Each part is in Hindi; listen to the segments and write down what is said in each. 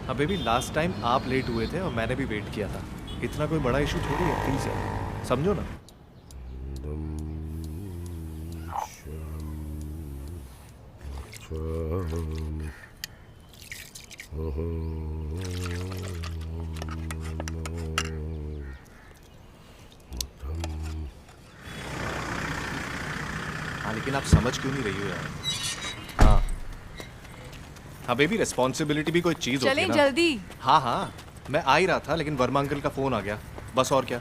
हाँ बेबी, लास्ट टाइम आप लेट हुए थे और मैंने भी वेट किया था। इतना कोई बड़ा इशू थोड़ी है, प्लीज यार समझो ना। हाँ लेकिन आप समझ क्यों नहीं रही हो यार? हाँ हाँ बेबी, रिस्पॉन्सिबिलिटी भी कोई चीज होती है चलें ना। जल्दी। हाँ हाँ, मैं आ ही रहा था लेकिन वर्मा अंकल का फोन आ गया, बस और क्या।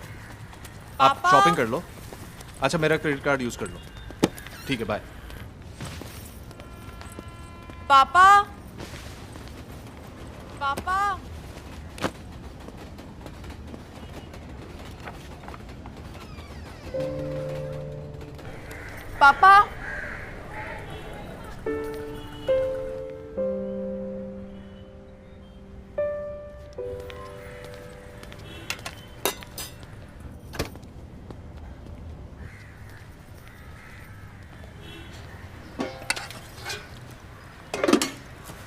आप पापा। शॉपिंग कर लो। अच्छा मेरा क्रेडिट कार्ड यूज कर लो। ठीक है, बाय। पापा पापा पापा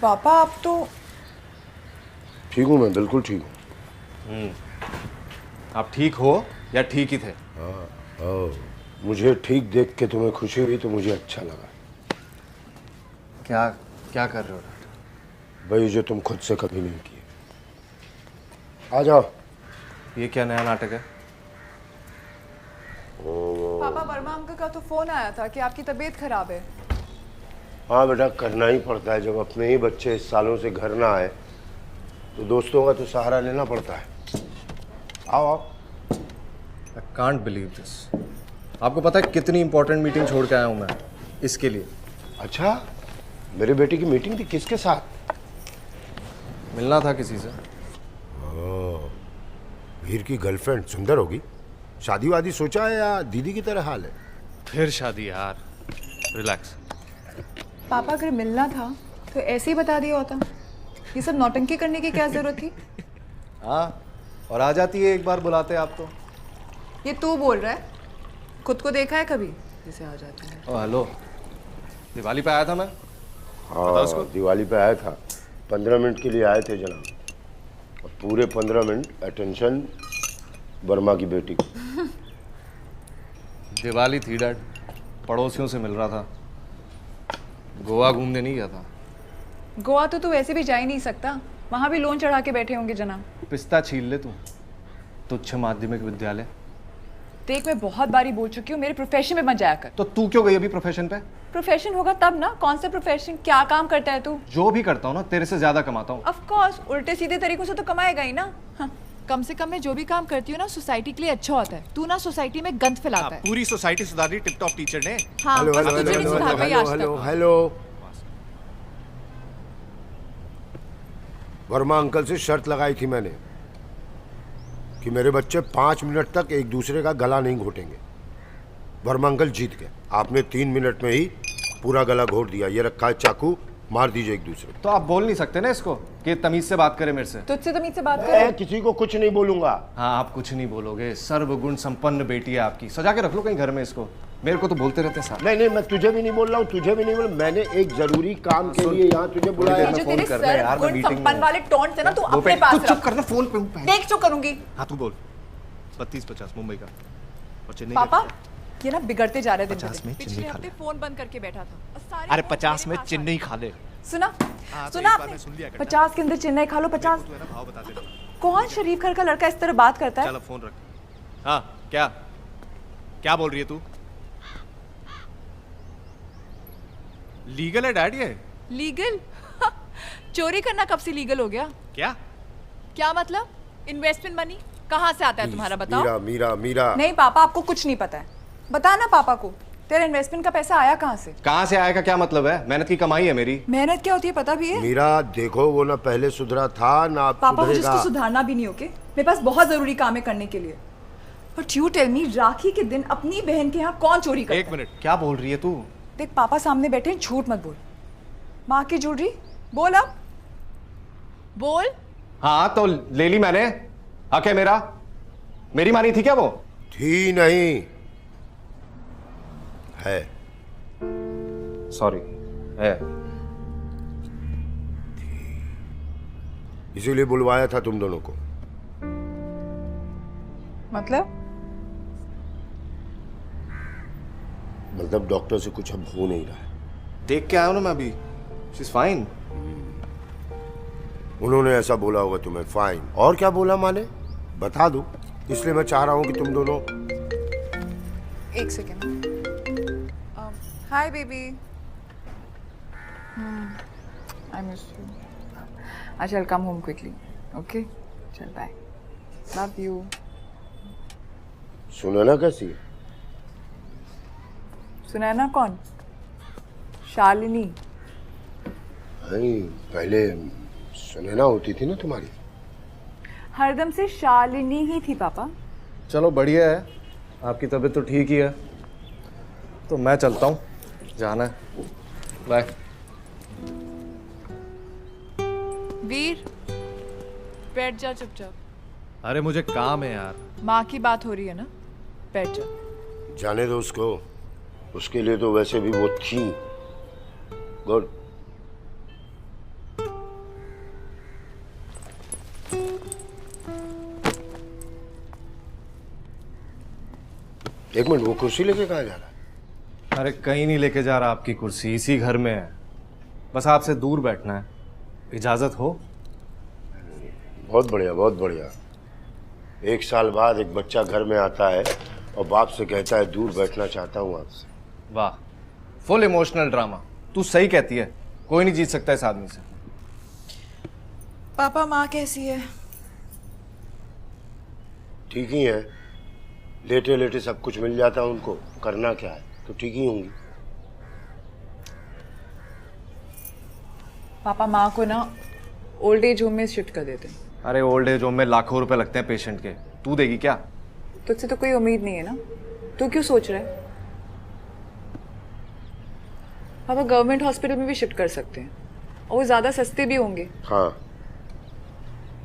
पापा आप तो ठीक हूँ, मैं बिल्कुल ठीक हूँ। आप ठीक हो या ठीक ही थे? मुझे ठीक देख के तुम्हें खुशी हुई तो मुझे अच्छा लगा। क्या क्या कर रहे हो डॉक्टर? वही जो तुम खुद से कभी नहीं किए। आ जाओ। ये क्या नया नाटक है? पापा, वर्मा अंकल का तो फोन आया था कि आपकी तबीयत खराब है। हाँ बेटा, करना ही पड़ता है। जब अपने ही बच्चे इस सालों से घर ना आए तो दोस्तों का तो सहारा लेना पड़ता है। आओ आओ। I can't believe this. आपको पता है कितनी इंपॉर्टेंट मीटिंग छोड़ के आया हूँ मैं इसके लिए। अच्छा, मेरे बेटे की मीटिंग थी, किसके साथ? मिलना था किसी से। वीर की गर्लफ्रेंड सुंदर होगी। शादी वादी सोचा है या दीदी की तरह हाल है? फिर शादी यार, रिलैक्स। पापा अगर मिलना था तो ऐसे ही बता दिया होता। ये सब नौटंकी करने की क्या जरूरत थी? हाँ, और आ जाती है एक बार बुलाते आप तो। ये तू बोल रहा है? खुद को देखा है कभी जैसे आ जाती है? ओ हेलो, दिवाली पे आया था मैं। हाँ, दिवाली पे आया था। 15 मिनट के लिए आए थे जनाब, और पूरे 15 मिनट अटेंशन वर्मा की बेटी को। दिवाली थी डैड, पड़ोसियों से मिल रहा था। गोवा घूमने नहीं गया था। गोवा तो तू वैसे भी जा ही नहीं सकता, वहां भी लोन चढ़ा के बैठे होंगे जनाब। पिस्ता छील ले तू। तुच्छ माध्यमिक विद्यालय। देख, मैं बहुत बारी बोल चुकी हूँ मेरे प्रोफेशन में मत जाया कर। तो तू क्यों गई अभी प्रोफेशन पे? प्रोफेशन होगा तब ना। कौन सा प्रोफेशन? क्या काम करता है तू? जो भी करता हूँ ना, तेरे से ज्यादा कमाता हूँ। ऑफ कोर्स, उल्टे सीधे तरीकों से तो कमाएगा ही ना। हाँ, कम से कम मैं जो भी काम करती हूँ ना सोसाइटी के लिए अच्छा होता है। तू ना सोसाइटी में गंद फैलाता है। पूरी सोसाइटी सुधारी टिप टॉप टीचर ने। हाँ, हेलो बस हेलो तुझे नहीं हेलो सुधार पाई आज हेलो तक। हेलो। वर्मा अंकल से शर्त लगाई थी मैंने कि मेरे बच्चे 5 मिनट तक एक दूसरे का गला नहीं घोटेंगे। वर्मा अंकल जीत गए। आपने 3 मिनट में ही पूरा गला घोट दिया। ये रखा है चाकू, मार दीजिए एक दूसरे को। तो आप बोल नहीं सकते ना इसको कि तमीज से बात करे मेरे से? तुझसे तमीज से बात मैं कर। किसी को कुछ नहीं बोलूंगा। हाँ, आप कुछ नहीं बोलोगे। सर्वगुण संपन्न बेटी है आपकी, सजा के रख लो कहीं घर में इसको। मेरे को तो बोलते रहते साहब। नहीं नहीं, मैं तुझे भी नहीं बोल रहा हूँ, तुझे भी नहीं बोल। मैंने एक जरूरी काम के लिए यहाँ तुझे बुलाया। मैं जो फोन तेरे कर रहा है यार, मैं सर्वगुण मीटिंग में संपन्न हूँ। वाले टोंट है ना तू वो अपने पे- पास तू चुप रख। करना, फोन पे हूँ। देख जो करूंगी। हाँ तू बोल। 32-50 मुंबई का और चेन्नई पापा, का। ये ना बिगड़ते जा रहे दिन 50 में पिछले चेन्नई खा हफ्ते ले। फोन बंद करके बैठा था और सारे अरे फोन 50 में मेरे पास आ चेन्नई खा ले। गए। सुना हाँ, तो सुना एक बार आपने? में सुन लिया करना। 50 के अंदर चेन्नई खा लो। 50? तू है ना, भाव बता दे। कौन शरीफ घर का लड़का इस तरह बात करता है? चल अब फोन रख। हाँ, क्या क्या बोल रही है तू? लीगल है डैड ये? लीगल? चोरी करना कब से लीगल हो गया? क्या क्या मतलब? इन्वेस्टमेंट मनी कहाँ से आता है तुम्हारा, बताओ। मीरा मीरा मीरा। नहीं पापा, आपको कुछ नहीं पता है। बताना पापा को, तेरा इन्वेस्टमेंट का पैसा आया कहाँ से? कहाँ से आएगा? क्या मतलब है? मेहनत की कमाई है मेरी। मेहनत क्या होती है पता भी है? मीरा देखो, वो ना पहले सुधरा था ना अब पापा, मुझे सुधरेगा। उसको सुधारना भी नहीं। ओके, मेरे पास बहुत जरूरी काम है करने के लिए। बट यू टेल मी, राखी के दिन अपनी बहन के यहाँ कौन चोरी करता है? एक मिनट, क्या बोल रही है तू? देख पापा सामने बैठे हैं, झूठ मत बोल। माँ की ज्वेलरी बोल, अब बोल। हाँ तो ले ली मैंने। हक है मेरा। मेरी मानी थी क्या वो? थी नहीं, है। सॉरी, है। इसीलिए बुलवाया था तुम दोनों को। मतलब डॉक्टर से कुछ अब हो नहीं रहा है। देख के आया हूं ना मैं अभी, शी इज फाइन। उन्होंने ऐसा बोला होगा तुम्हें, फाइन। और क्या बोला माने, बता दो। इसलिए मैं चाह रहा हूं कि तुम दोनों। एक second. Hi baby. I miss you. अच्छा, I'll come home quickly. Okay? चल बाय। Love you. सुनैना कैसी है? सुनैना कौन? शालिनी। नहीं, पहले सुनैना होती थी ना तुम्हारी। हरदम से शालिनी ही थी पापा। चलो बढ़िया है, आपकी तबीयत तो ठीक ही है, तो मैं चलता हूँ, जाना है। बाय। वीर, बैठ जा चुपचाप। अरे मुझे काम है यार। माँ की बात हो रही है ना, बैठ जा। जाने दो उसको, उसके लिए तो वैसे भी वो थी। गुड। एक मिनट, वो कुर्सी लेके कहाँ जा रहा है? अरे कहीं नहीं लेके जा रहा, आपकी कुर्सी इसी घर में है, बस आपसे दूर बैठना है, इजाजत हो? बहुत बढ़िया, बहुत बढ़िया। 1 साल बाद एक बच्चा घर में आता है और बाप से कहता है दूर बैठना चाहता हूँ आपसे। वाह, फुल इमोशनल ड्रामा। तू सही कहती है, कोई नहीं जीत सकता इस आदमी से। पापा, माँ कैसी है? ठीक ही है, लेटे लेटे सब कुछ मिल जाता है उनको, करना क्या है, तो ठीक ही होंगी। पापा, माँ को ना ओल्ड एज होम में शिफ्ट कर देते हैं। अरे ओल्ड एज होम में लाखों रुपए लगते हैं पेशेंट के, तू देगी क्या? तुझसे तो कोई उम्मीद नहीं है ना, तू क्यों सोच रहा है? पापा, गवर्नमेंट हॉस्पिटल में भी शिफ्ट कर सकते हैं और वो ज्यादा सस्ते भी होंगे। हाँ,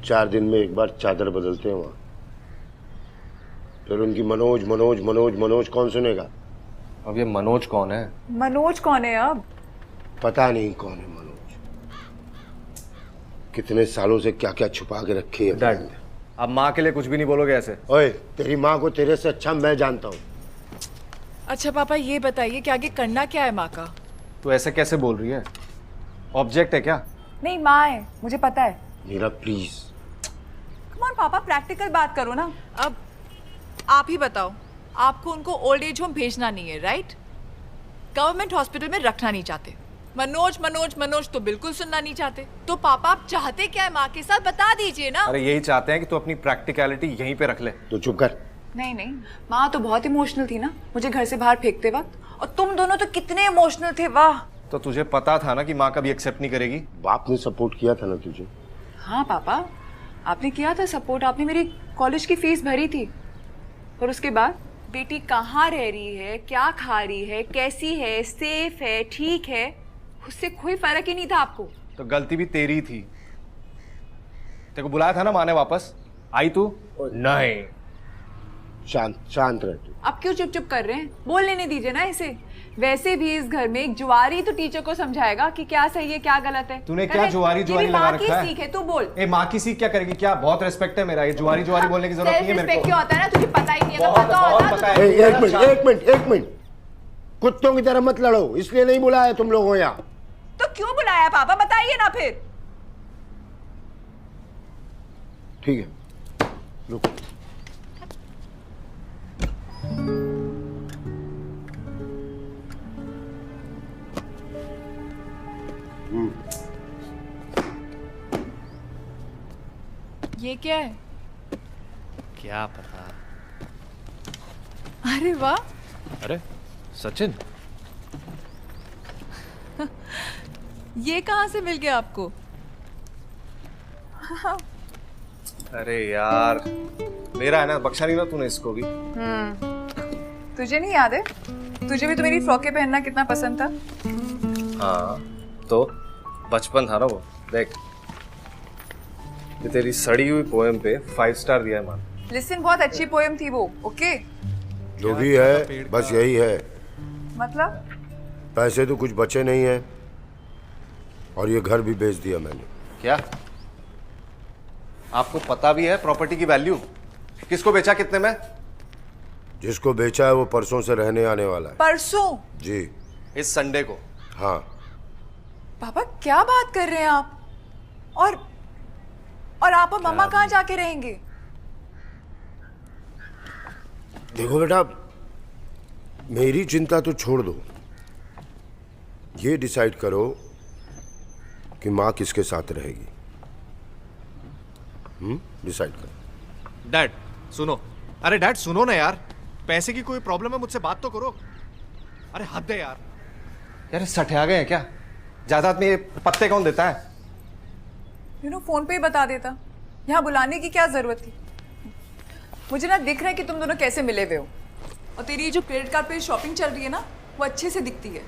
4 दिन में एक बार चादर बदलते हैं वहाँ। फिर उनकी मनोज मनोज मनोज मनोज कौन सुनेगा? अब ये मनोज कौन है? मनोज कौन है अब? पता नहीं कौन है मनोज। कितने सालों से क्या क्या छुपा के रखे है। डैड, अब माँ के लिए कुछ भी नहीं बोलोगे ऐसे? ओए, तेरी माँ को तेरे से अच्छा मैं जानता हूँ। अच्छा पापा, ये बताइए कि आगे करना क्या है माँ का? तू ऐसे कैसे बोल रही है? ऑब्जेक्ट है क्या? नहीं, माँ है, मुझे पता है। मीरा प्लीज। कम ऑन पापा, प्रैक्टिकल बात करो ना। अब आप ही बताओ, आपको उनको ओल्ड एज होम भेजना नहीं है, राइट? गवर्नमेंट हॉस्पिटल में रखना नहीं चाहते। मनोज मनोज मनोज तो बिल्कुल सुनना नहीं चाहते। तो पापा, आप चाहते क्या है माँ के साथ, बता दीजिए ना। अरे यही चाहते हैं कि तू अपनी प्रैक्टिकलिटी यहीं पे रख ले। तो चुप कर। नहीं नहीं, माँ तो बहुत इमोशनल थी ना मुझे घर से बाहर फेंकते वक्त, और तुम दोनों तो कितने इमोशनल थे। वाह। तो तुझे पता था ना कि माँ कभी एक्सेप्ट नहीं करेगी? बाप ने सपोर्ट किया था ना तुझे। हाँ पापा, आपने किया था सपोर्ट, आपने मेरी कॉलेज की फीस भरी थी। और उसके बाद बेटी कहाँ रह रही है, क्या खा रही है, कैसी है, सेफ है, ठीक है, उससे कोई फर्क ही नहीं था आपको। तो गलती भी तेरी थी। तेरे को बुलाया था ना माँ ने, वापस आई तू? नहीं। शांत शांत रह तू। अब क्यों चुप चुप कर रहे हैं? बोल लेने दीजिए ना इसे। वैसे भी इस घर में एक जुआरी तो टीचर को समझाएगा कि क्या सही है क्या गलत है। तूने क्या जुआरी जुआरी लगा रखा है? माँ की सीख है, तू बोल। ए, माँ की सीख क्या करेगी? क्या बहुत रिस्पेक्ट है मेरा, ये जुआरी जुआरी बोलने की जरूरत नहीं है मेरे को। क्यों होता है ना, तुझे पता ही नहीं है। बहुत- पता बहुत होता पता तो है। एक मिनट एक मिनट एक मिनट, कुत्तों की तरह मत लड़ो, इसलिए नहीं बुलाया तुम लोगों यहाँ। तो क्यों बुलाया पापा, बताइए ना फिर। ठीक है, रुको। ये क्या है? क्या पता। अरे वाह, अरे सचिन, ये कहाँ से मिल गया आपको? अरे यार मेरा है ना, बख्शा नहीं ना तूने इसको भी। तुझे नहीं याद है? तुझे भी तो मेरी फ्रॉकें पहनना कितना पसंद था। हाँ तो बचपन था ना वो। देख, ये तेरी सड़ी हुई पोएम पे 5 स्टार दिया है मान। लिसन, बहुत अच्छी पोएम थी वो। ओके, जो भी है बस यही है। मतलब पैसे तो कुछ बचे नहीं है और ये घर भी बेच दिया मैंने। क्या? आपको पता भी है प्रॉपर्टी की वैल्यू? किसको बेचा, कितने में? जिसको बेचा है वो परसों से रहने आने वाला है। परसों? जी इस संडे को। हाँ। पापा क्या बात कर रहे हैं आप? और आप और मम्मा कहाँ जाके रहेंगे? देखो बेटा, मेरी चिंता तो छोड़ दो, ये डिसाइड करो कि माँ किसके साथ रहेगी। डिसाइड करो। डैड सुनो, अरे डैड सुनो ना यार, पैसे की कोई प्रॉब्लम है मुझसे बात तो करो। अरे हद है यार। यार सठिया गए हैं क्या? जायदाद में ये पत्ते कौन देता है? फोन पे ही बता देता, यहाँ बुलाने की क्या जरूरत थी? मुझे ना दिख रहा है कि तुम दोनों कैसे मिले हुए हो, और तेरी जो क्रेडिट कार्ड पे शॉपिंग चल रही है ना, वो अच्छे से दिखती है।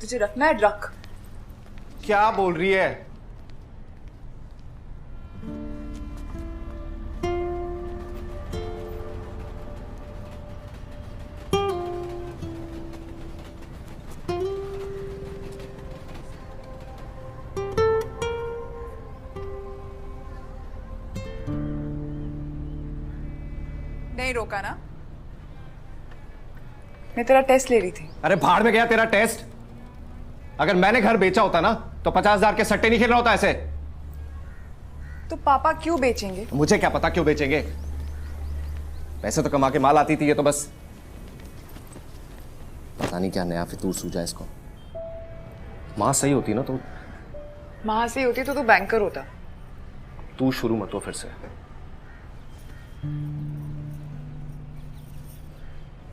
तुझे रखना है रख। क्या बोल रही है? नहीं रोका ना? मैं तेरा टेस्ट ले रही थी। अरे भाड़ में गया तेरा टेस्ट। अगर मैंने घर बेचा होता ना तो 50,000 के सट्टे नहीं खेल रहा होता ऐसे। तो पापा क्यों बेचेंगे? मुझे क्या पता क्यों बेचेंगे। पैसे तो कमा के माल आती थी, ये तो बस पता नहीं क्या नया फितूर सूझा इसको। माँ सही होती ना तो। माँ से होती तो तू बैंकर होता। तू शुरू मत हो फिर से।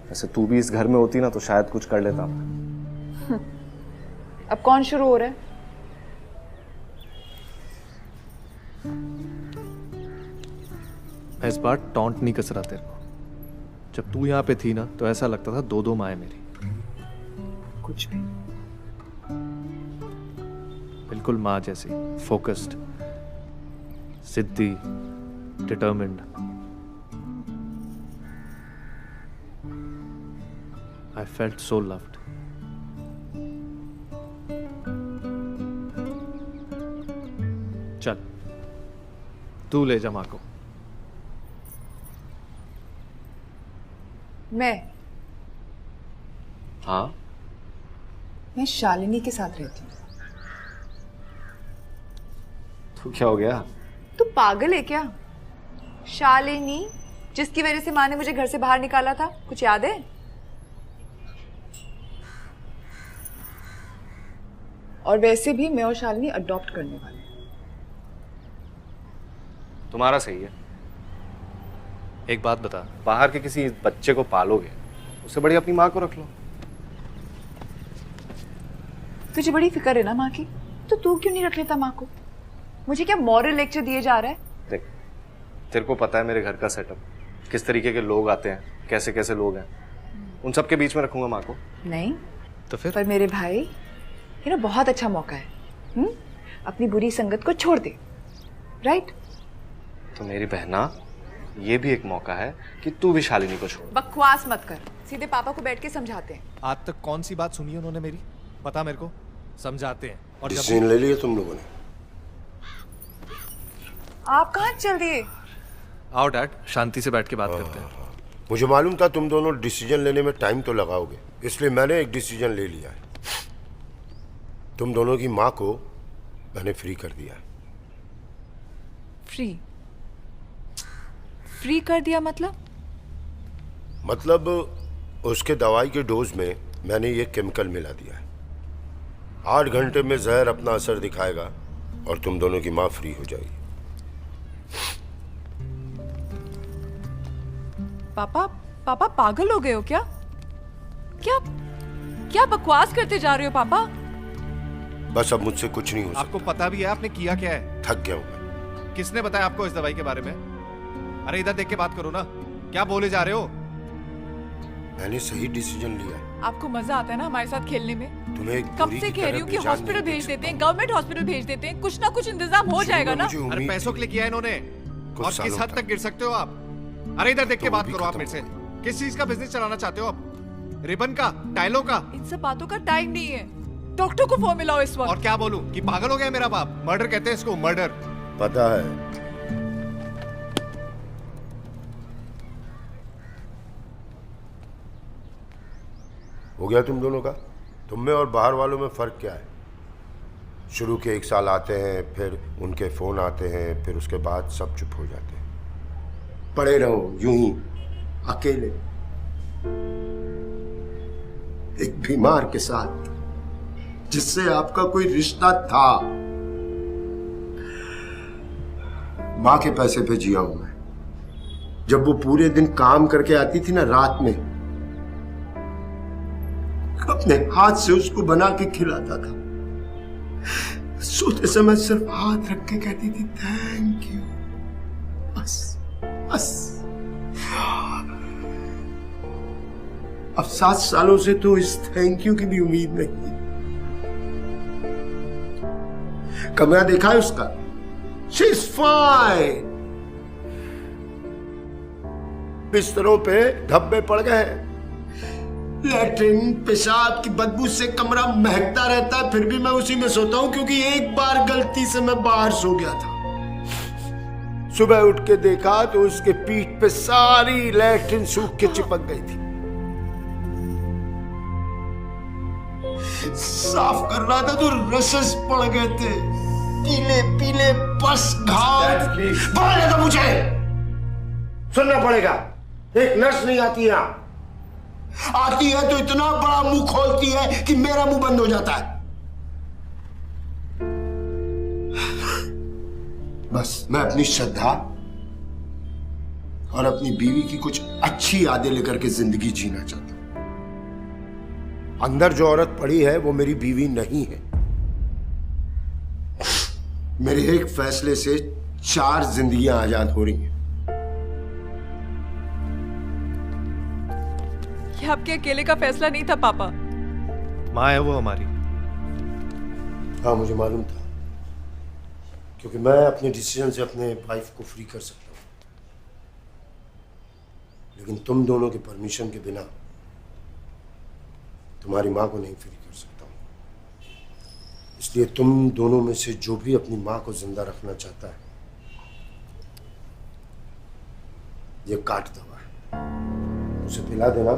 वैसे तू भी इस घर में होती ना तो शायद कुछ कर लेता। अब कौन शुरू हो रहा है? मैं इस बार टॉन्ट नहीं कस रहा तेरे को। जब तू यहाँ पे थी ना तो ऐसा लगता था दो दो माँ है मेरी। कुछ भी। बिल्कुल माँ जैसी, focused, Siddhi, determined. I felt so loved. चल तू ले जा माँ को। हाँ मैं शालिनी के साथ रहती हूँ। तो क्या हो गया? तू पागल है क्या? शालिनी जिसकी वजह से माँ ने मुझे घर से बाहर निकाला था, कुछ याद है? और वैसे भी मैं और शालिनी अडॉप्ट करने वाले हैं। तुम्हारा सही है। एक बात बता, बाहर के किसी बच्चे को पालोगे उससे बड़ी अपनी माँ को रख लो। तुझे बड़ी फिक्र है ना माँ की, तो तू क्यों नहीं रख लेता माँ को? मुझे क्या मॉरल लेक्चर दिए जा रहा है? देख, तेरे को पता है मेरे घर का सेटअप, किस तरीके के लोग आते हैं, कैसे कैसे लोग हैं। उन सब के बीच में रखूंगा माँ को? नहीं तो फिर? पर मेरे भाई, ये ना बहुत अच्छा मौका है। अपनी बुरी संगत को छोड़ दे, राइट? तो मेरी बहना, ये भी एक मौका है कि तू भी शालिनी को छोड़। बकवास मत कर, सीधे पापा को बैठ के समझाते हैं। आज तक कौन सी बात सुनी है उन्होंने मेरी? पता मेरे को। समझाते हैं। और जब डिसीजन ले लिया तुम लोगों ने? आप कहाँ चल दिए? आओ डैड, शांति से बैठ के बात करते हैं। मुझे मालूम था तुम दोनों डिसीजन लेने में टाइम तो लगाओगे, इसलिए मैंने एक डिसीजन ले लिया है। तुम दोनों की माँ को मैंने फ्री कर दिया है। फ्री? फ्री कर दिया मतलब? मतलब उसके दवाई के डोज में मैंने ये केमिकल मिला दिया है। 8 घंटे में जहर अपना असर दिखाएगा और तुम दोनों की माँ फ्री हो जाएगी। पापा पागल हो गए हो क्या? क्या क्या बकवास करते जा रहे हो पापा? बस अब मुझसे कुछ नहीं हो सकता। आपको पता भी है आपने किया क्या है? थक गया हूं मैं। किसने बताया आपको इस दवाई के बारे में? अरे इधर देख के बात करो ना, क्या बोले जा रहे हो? मैंने सही डिसीजन लिया है। आपको मजा आता है ना हमारे साथ खेलने में? तुम्हें एक कब बुरी से की कह रही तरह हूँ कि बेजान हॉस्पिटल नहीं भेज देख देते हैं, सकता। गवर्नमेंट हॉस्पिटल भेज देते हैं, कुछ ना कुछ इंतजाम हो जाएगा ना। मुझे अरे उम्मीद पैसों के लिए किया है इन्होंने, कुछ और किस सालों हद तक। तक गिर सकते हो आप? अरे इधर देख के तो वो बात भी करो आप खत्म मेरे से। हो किस चीज का बिजनेस चलाना चाहते हो आप? रिबन का, टाइलों का? इन सब बातों का टाइम नहीं है। डॉक्टर को फोन मिलाओ इस वक्त। और क्या बोलूं कि पागल हो गया मेरा बाप? मर्डर कहते हैं इसको, मर्डर। पता है। हो गया तुम दोनों का? तुम में और बाहर वालों में फर्क क्या है? शुरू के 1 साल आते हैं, फिर उनके फोन आते हैं, फिर उसके बाद सब चुप हो जाते हैं। पड़े रहो यूं ही अकेले एक बीमार के साथ जिससे आपका कोई रिश्ता था। मां के पैसे पे जिया हूं मैं। जब वो पूरे दिन काम करके आती थी ना, रात में अपने हाथ से उसको बना के खिलाता था। सोते समय सिर्फ हाथ रख के कहती थी थैंक यू, बस बस। अब 7 सालों से तो इस थैंक यू की भी उम्मीद नहीं। कमरा देखा है उसका? She is fine. बिस्तरों पे धब्बे पड़ गए हैं। लैट्रिन पेशाब की बदबू से कमरा महकता रहता है, फिर भी मैं उसी में सोता हूं क्योंकि एक बार गलती से मैं बाहर सो गया था। सुबह उठ के देखा तो उसके पीठ पे सारी लैट्रिन सूख के चिपक गई थी। साफ कर रहा था तो रसेस पड़ गए थे, पीले पीले बस घाव। बोलने तो मुझे सुनना पड़ेगा। एक नर्स नहीं आती यहां, आती है तो इतना बड़ा मुंह खोलती है कि मेरा मुंह बंद हो जाता है। बस मैं अपनी श्रद्धा और अपनी बीवी की कुछ अच्छी यादें लेकर के जिंदगी जीना चाहता हूं। अंदर जो औरत पड़ी है वो मेरी बीवी नहीं है। मेरे एक फैसले से 4 जिंदगियां आजाद हो रही हैं। ये आपके अकेले का फैसला नहीं था पापा। माँ है वो हमारी। हाँ मुझे मालूम था, क्योंकि मैं अपने डिसीजन से अपने वाइफ को फ्री कर सकता हूँ, लेकिन तुम दोनों के परमिशन के बिना तुम्हारी माँ को नहीं फ्री कर सकता हूँ। इसलिए तुम दोनों में से जो भी अपनी माँ को जिंदा रखना चाहता है, ये काट दवा है, उसे पिला देना,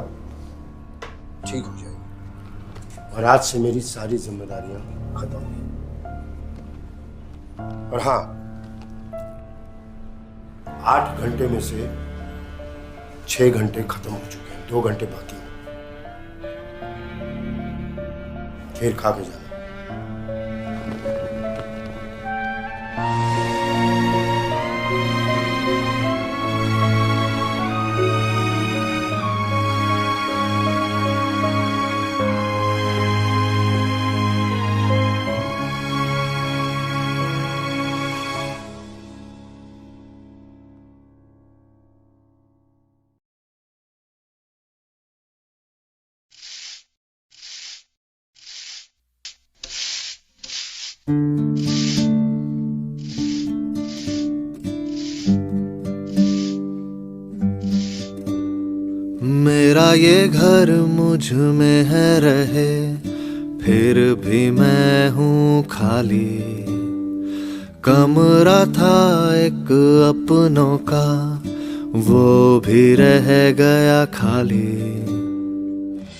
ठीक हो जाएगी। और आज से मेरी सारी जिम्मेदारियां खत्म हुई। और हाँ, 8 घंटे में से 6 घंटे खत्म हो चुके हैं, 2 घंटे बाकी हैं। फिर खा के जाना। मेरा ये घर मुझ में है रहे, फिर भी मैं हूँ खाली। कमरा था एक अपनों का, वो भी रह गया खाली।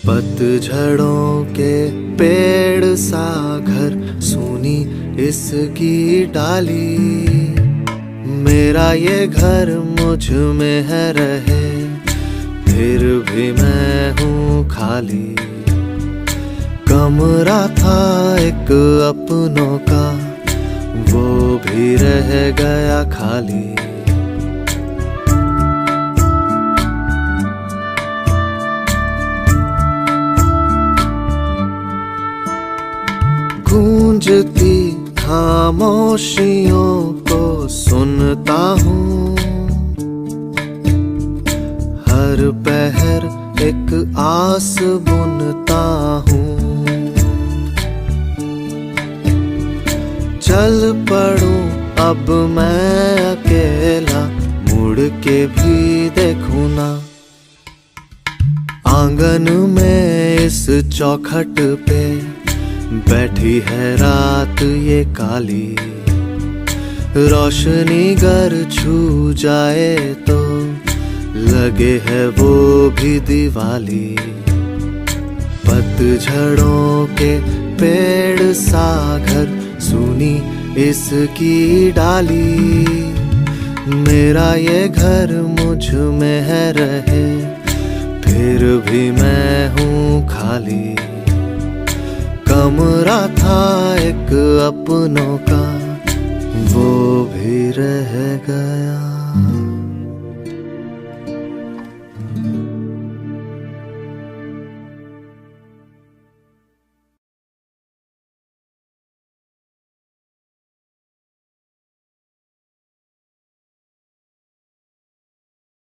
पतझड़ों के पेड़ सा घर, सूनी इसकी डाली। मेरा ये घर मुझ में है रहे, फिर भी मैं हूँ खाली। कमरा था एक अपनों का, वो भी रह गया खाली। गूंजती खामोशियों को सुनता हूँ, हर पहर एक आस बुनता हूँ। चल पड़ूं अब मैं अकेला, मुड़ के भी देखूं ना। आंगन में इस चौखट पे बैठी है रात ये काली। रोशनी गर छू जाए तो लगे है वो भी दिवाली। पतझड़ों के पेड़ सा घर सुनी इसकी डाली। मेरा ये घर मुझ में है रहे फिर भी मैं हूँ खाली। कमरा था एक अपनों का वो भी रह गया।